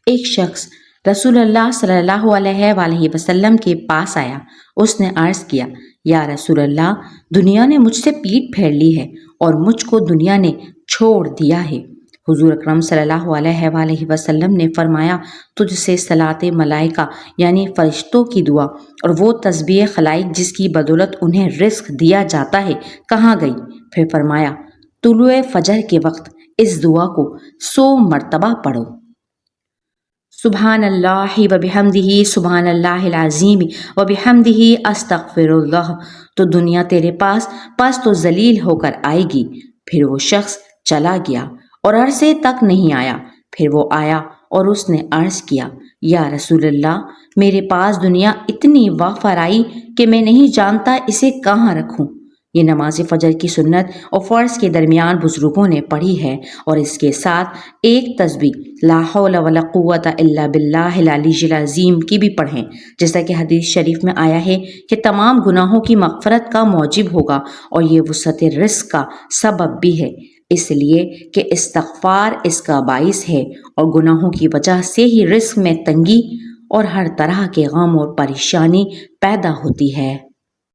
ایک شخص رسول اللہ صلی اللہ علیہ وآلہ وسلم کے پاس آیا۔ اس نے عرض کیا، یا رسول اللہ، دنیا نے مجھ سے پیٹھ پھیر لی ہے اور مجھ کو دنیا نے چھوڑ دیا ہے۔ حضور اکرم صلی اللہ علیہ وآلہ وسلم نے فرمایا، تجھ سے صلاۃ ملائکہ یعنی فرشتوں کی دعا اور وہ تسبیح خلائق جس کی بدولت انہیں رزق دیا جاتا ہے کہاں گئی؟ پھر فرمایا، طلوع فجر کے وقت اس دعا کو 100 مرتبہ پڑھو۔ سبحان اللہ وبحمدہ سبحان اللہ العظیم وبحمدہ استغفر اللہ۔ تو دنیا تیرے پاس پست و ذلیل ہو کر آئے گی۔ پھر وہ شخص چلا گیا اور عرصے تک نہیں آیا۔ پھر وہ آیا اور اس نے عرض کیا، یا رسول اللہ، میرے پاس دنیا اتنی وافر آئی کہ میں نہیں جانتا اسے کہاں رکھوں۔ یہ نماز فجر کی سنت اور فرض کے درمیان بزرگوں نے پڑھی ہے، اور اس کے ساتھ ایک تسبیح لا حول ولا قوت الا باللہ العلی العظیم کی بھی پڑھیں، جیسا کہ حدیث شریف میں آیا ہے کہ تمام گناہوں کی مغفرت کا موجب ہوگا اور یہ وسعت رزق کا سبب بھی ہے، اس لیے کہ استغفار اس کا باعث ہے، اور گناہوں کی وجہ سے ہی رزق میں تنگی اور ہر طرح کے غم اور پریشانی پیدا ہوتی ہے۔